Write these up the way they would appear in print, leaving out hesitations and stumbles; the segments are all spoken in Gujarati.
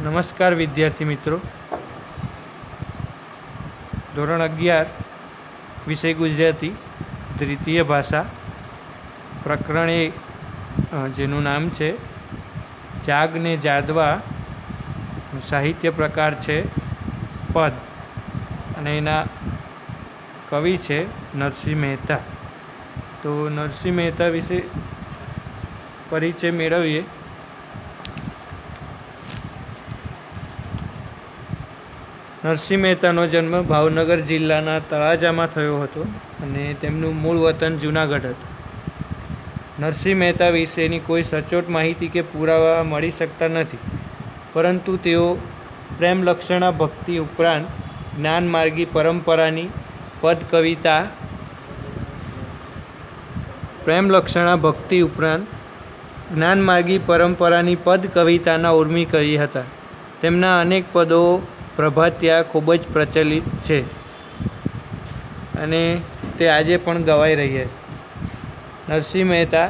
નમસ્કાર વિદ્યાર્થી મિત્રો. ધોરણ 11 વિષય ગુજરાતી દ્વિતીય ભાષા પ્રકરણ એ જેનું નામ છે જાગ ને જાદવા. સાહિત્ય પ્રકાર છે પદ અને એના કવિ છે નરસિંહ મહેતા. તો નરસિંહ મહેતા વિશે પરિચય મેળવીએ. નરસિંહ મહેતાનો જન્મ ભાવનગર જિલ્લાના તળાજામાં થયો હતો અને તેમનું મૂળ વતન જૂનાગઢ હતું. નરસિંહ મહેતા વિશેની કોઈ સચોટ માહિતી કે પુરાવા મળી શકતા નથી, પરંતુ તેઓ પ્રેમલક્ષણા ભક્તિ ઉપરાંત જ્ઞાનમાર્ગી પરંપરાની પદ કવિતા જ્ઞાનમાર્ગી પરંપરાની પદ કવિતાના ઉર્મી કવિ હતા. તેમના અનેક પદો પ્રભાતિયા ખૂબ જ પ્રચલિત છે અને તે આજે પણ ગવાઈ રહ્યા છે. નરસિંહ મહેતા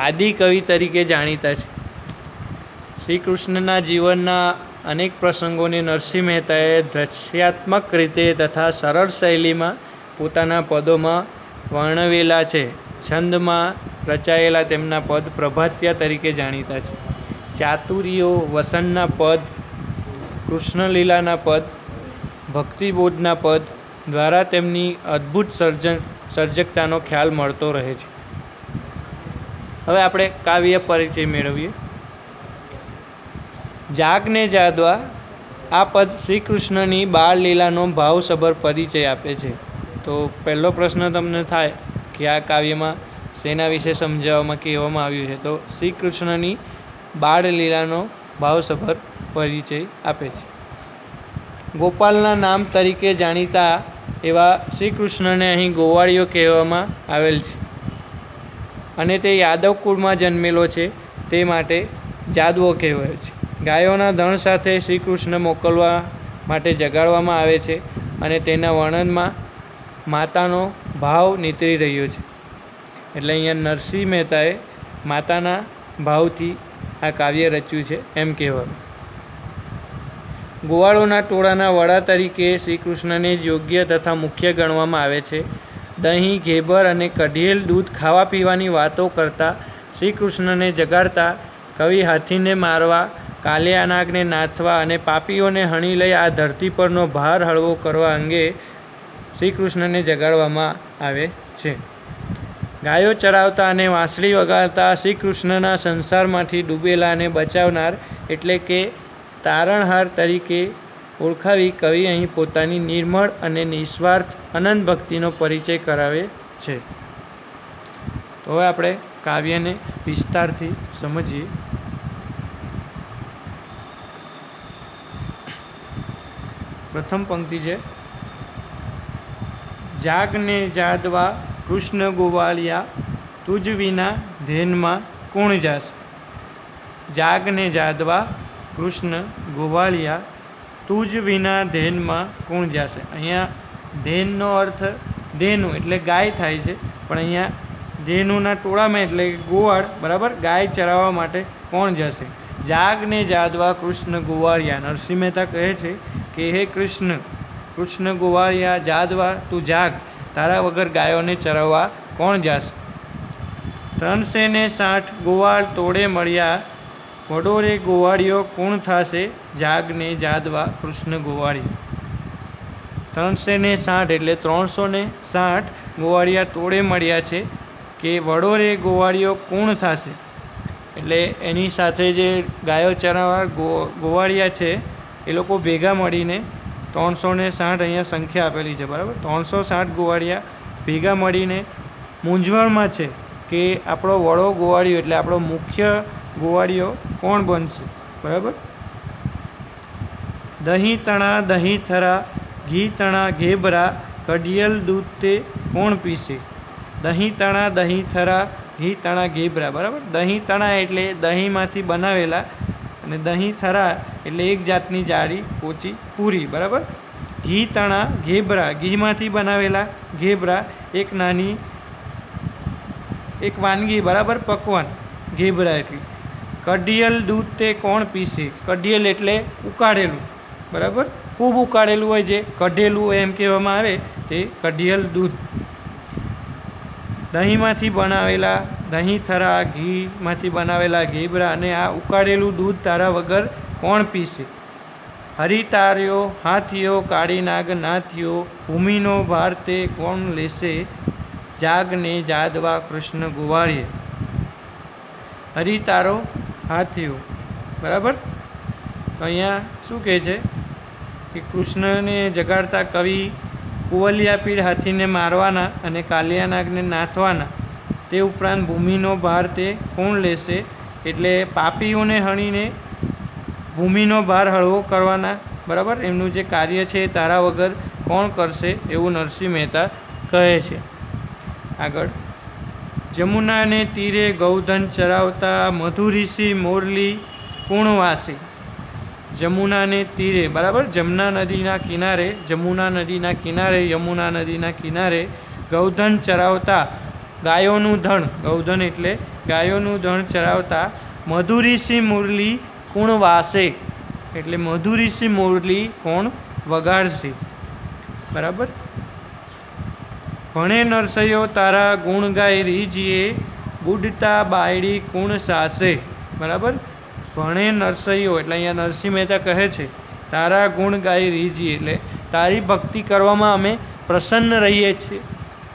આદિ કવિ તરીકે જાણીતા છે. શ્રી કૃષ્ણના જીવનના અનેક પ્રસંગોને નરસિંહ મહેતાએ દ્રશ્યાત્મક રીતે તથા સરળ શૈલીમાં પોતાના પદોમાં વર્ણવેલા છે. છંદમાં રચાયેલા તેમના પદ પ્રભાતિયા તરીકે જાણીતા છે. ચાતુરીઓ, વસનના પદ, કૃષ્ણલીલાના પદ, ભક્તિબોધના પદ દ્વારા તેમની અદ્ભુત સર્જકતાનો ખ્યાલ મળતો રહે છે. હવે આપણે કાવ્ય પરિચય મેળવીએ. જાગ ને જાદવા આ પદ શ્રી કૃષ્ણની બાળ લીલાનો ભાવસભર પરિચય આપે છે. તો પહેલો પ્રશ્ન તમને થાય કે આ કાવ્યમાં શેના વિશે સમજાવવામાં કહેવામાં આવ્યું છે, તો શ્રી કૃષ્ણની બાળ લીલાનો ભાવસભર પરિચય આપે છે. ગોપાલના નામ તરીકે જાણીતા એવા શ્રી કૃષ્ણને અહીં ગોવાળિયો કહેવામાં આવેલ છે અને તે યાદવ કુળમાં જન્મેલો છે, તે માટે જાદવો કહેવાય છે. ગાયોના ધણ સાથે શ્રી કૃષ્ણ મોકલવા માટે જગાડવામાં આવે છે અને તેના વર્ણનમાં માતાનો ભાવ નીતરી રહ્યો છે. એટલે અહીંયા નરસિંહ મહેતાએ માતાના ભાવથી આ કાવ્ય રચ્યું છે એમ કહેવાનું. ગોવાળોના ટોળાના વડા તરીકે શ્રી કૃષ્ણને જ યોગ્ય તથા મુખ્ય ગણવામાં આવે છે. દહીં, ઘેબર અને કઢિયેલ દૂધ ખાવા પીવાની વાતો કરતા શ્રી કૃષ્ણને જગાડતા કવિ હાથીને મારવા, કાલિયા નાગને નાથવા અને પાપીઓને હણી લઈ આ ધરતી પરનો ભાર હળવો કરવા અંગે શ્રી કૃષ્ણને જગાડવામાં આવે છે. ગાયો ચરાવતા અને વાંસળી વગાડતા શ્રી કૃષ્ણના સંસારમાંથી ડૂબેલાને બચાવનાર એટલે કે તારણહાર તરીકે ઓળખાવી કવિ અહીં પોતાની નિર્મળ અને નિસ્વાર્થ અનંત ભક્તિનો પરિચય કરાવે છે. તો હવે આપણે કાવ્યને વિસ્તારથી સમજીએ. પ્રથમ પંક્તિ છે, જાગ ને જાદવા કૃષ્ણ ગોવાળિયા તુજ વિના ધ્યાનમાં કોણ જાશે. જાગ ને જાદવા કૃષ્ણ ગોવાળિયા તુજ વિના ધ્યાનમાં કોણ જાશે. અહીંયા ધેનનો અર્થ ધેનુ એટલે ગાય થાય છે, પણ અહીંયા ધેનુના ટોળામાં એટલે ગોવાળ, બરાબર, ગાય ચરાવવા માટે કોણ જશે. જાગ ને જાદવા કૃષ્ણ ગોવાળિયા. નરસિંહ મહેતા કહે છે કે હે કૃષ્ણ ગોવાળિયા, જાદવા તું જાગ, તારા વગર ગાયોને ચરાવવા કોણ જાશે. 360 ગોવાળ તોડે મળ્યા, વડો રે ગોવાળિયો કોણ થાશે. જાગ ને જાદવા કૃષ્ણ ગોવાળિયા. 360 એટલે 360 ગોવાળિયા તોડે મળ્યા છે કે વડો રે ગોવાળિયો કોણ થશે. એટલે એની સાથે જે ગાયો ચરાવવા ગોવાળિયા છે એ લોકો ભેગા મળીને 360 અહીંયા સંખ્યા આપેલી છે, બરાબર. 360 ગોવાળિયા ભેગા મળીને મૂંઝવણમાં છે કે આપણો વડો ગોવાળિયો એટલે આપણો મુખ્ય ગોવાળિયો કોણ બનશે, બરાબર. દહીં તણા દહીં થરા, ઘી તણા ઘેબરા, કઢિયેલ દૂધ તે કોણ પીશે. દહીં તણા દહીં થરા, ઘી તણા ઘેબરા, બરાબર. દહીં તણા એટલે દહીંમાંથી બનાવેલા અને દહીં થરા એટલે એક જાતની જાડી પોચી પૂરી, બરાબર. ઘી તણા ઘેબરા, ઘીમાંથી બનાવેલા ઘેબરા, એક વાનગી, બરાબર, પકવાન ઘેબરા એટલે. કઢિયલ દૂધ તે કોણ પીશે? કઢિયલ એટલે ઉકાળેલું, બરાબર, ખૂબ ઉકાળેલું હોય જે કઢેલું હોય એમ કહેવામાં આવે તે કઢિયલ દૂધ. દહીંમાંથી બનાવેલા દહીંથરા, ઘીમાંથી બનાવેલા ઘેબરા અને આ ઉકાળેલું દૂધ તારા વગર કોણ પીશે? હરિતાર્યો હાથીઓ, કાળી નાગ નાથીઓ, ભૂમિનો ભાર તે કોણ લેશે? જાગને જાદવા કૃષ્ણ ગોવાળીએ. હરિતારો હાથીઓ, બરાબર. તો અહીંયા શું કહે છે કે કૃષ્ણને જગાડતા કવિ કુવલિયા પીડ હાથીને મારવાના અને કાલિયા નાગને નાથવાના, તે ઉપરાંત ભૂમિનો ભાર તે કોણ લેશે? એટલે પાપીઓને હણીને ભૂમિનો ભાર હળવો કરવાના, બરાબર, એમનું જે કાર્ય છે એ તારા વગર કોણ કરશે? એવું નરસિંહ મહેતા કહે છે. આગળ, જમુનાને તીરે ગૌધન ચરાવતા મધુઋષિ મોરલી કુણવાસી. જમુનાને તીરે, બરાબર, જમના નદીના કિનારે, જમુના નદીના કિનારે, યમુના નદીના કિનારે ગૌધન ચરાવતા, ગાયોનું ધણ, ગૌધન એટલે ગાયોનું ધણ ચરાવતા મધુઋષિ મુરલી કોણ વાસે, એટલે મધુઋષિ મુરલી કોણ વગાડશે? બરાબર. ભણે નરસૈયો તારા ગુણ ગાય રીજીએ, બુડતા બાયડી કુણ સાસે. બરાબર. ભણે નરસૈયો એટલે અહીંયા નરસિંહ મહેતા કહે છે તારા ગુણ ગાય રીજીએ, એટલે તારી ભક્તિ કરવામાં અમે પ્રસન્ન રહીએ છીએ,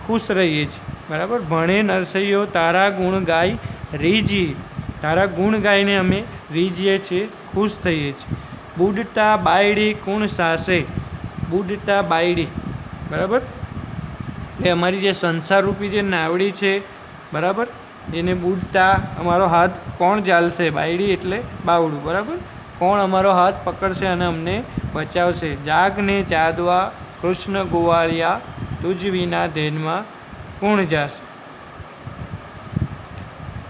ખુશ રહીએ છીએ. બરાબર. ભણે નરસૈયો તારા ગુણ ગાય રીજીએ, તારા ગુણ ગાઈને અમે રીજીએ છીએ, ખુશ થઈએ છીએ. બુડતા બાયડી કુણ સાસે. બુડતા બાયડી, બરાબર, એ અમારી જે સંસારરૂપી જે નાવડી છે, બરાબર, એને બુડતા અમારો હાથ કોણ ઝાલશે? બાયડી એટલે બાવડું, બરાબર, કોણ અમારો હાથ પકડશે અને અમને બચાવશે? જાગને ચાદવા કૃષ્ણ ગોવાળિયા, તુજ વિના ધ્યાનમાં કોણ જાશે?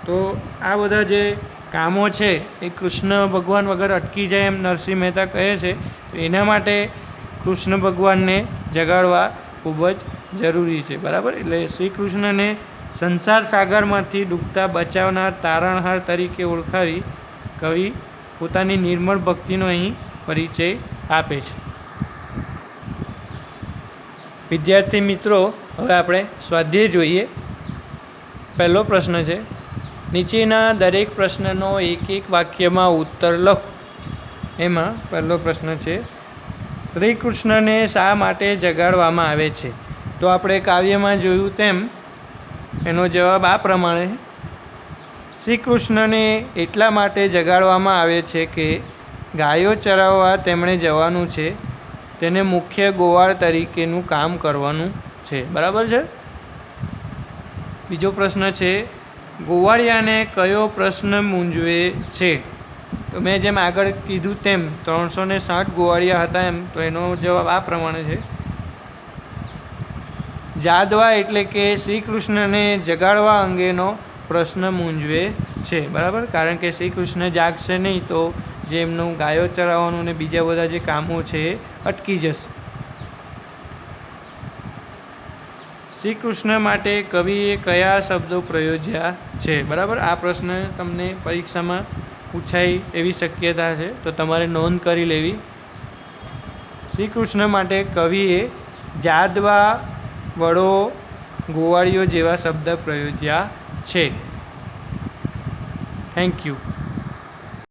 તો આ બધા જે કામો છે એ કૃષ્ણ ભગવાન વગર અટકી જાય એમ નરસિંહ મહેતા કહે છે. એના માટે કૃષ્ણ ભગવાનને જગાડવા ખૂબ જ જરૂરી છે, બરાબર. એટલે શ્રી કૃષ્ણને સંસાર સાગરમાંથી ડૂબતા બચાવનાર તારણહાર તરીકે ઓળખાવી કવિ પોતાની નિર્મળ ભક્તિનો અહીં પરિચય આપે છે. વિદ્યાર્થી મિત્રો, હવે આપણે સ્વાધ્યાય જોઈએ. પહેલો પ્રશ્ન છે, નીચેના દરેક પ્રશ્નનો એક એક વાક્યમાં ઉત્તર લખો. એમાં પહેલો પ્રશ્ન છે, શ્રી કૃષ્ણને શા માટે જગાડવામાં આવે છે? તો આપણે કાવ્યમાં જોયું તેમ એનો જવાબ આ પ્રમાણે, શ્રી કૃષ્ણને એટલા માટે જગાડવામાં આવે છે કે ગાયો ચરાવવા તેમણે જવાનું છે, તેને મુખ્ય ગોવાળ તરીકેનું કામ કરવાનું છે, બરાબર છે. બીજો પ્રશ્ન છે, ગોવાળિયાને કયો પ્રશ્ન મૂંઝવે છે? તો મેં જેમ આગળ કીધું તેમ 360 ગોવાળિયા હતા એમ, તો એનો જવાબ આ પ્રમાણે છે, જાદવા એટલે કે શ્રી કૃષ્ણને જગાડવા અંગેનો પ્રશ્ન મૂંઝવે છે, બરાબર, કારણ કે શ્રી કૃષ્ણ જાગશે નહીં તો જે એમનું ગાયો ચરાવવાનું ને બીજા બધા જે કામો છે એ અટકી જશે. શ્રી કૃષ્ણ માટે કવિએ કયા શબ્દો પ્રયોજ્યા છે? બરાબર, આ પ્રશ્ન તમને પરીક્ષામાં પૂછાય એવી શક્યતા છે, તો તમારે નોંધ કરી લેવી. શ્રી કૃષ્ણ માટે કવિએ જાદવા, વડો, ગોવાળીઓ જેવા શબ્દ પ્રયોજ્યા છે. Thank you.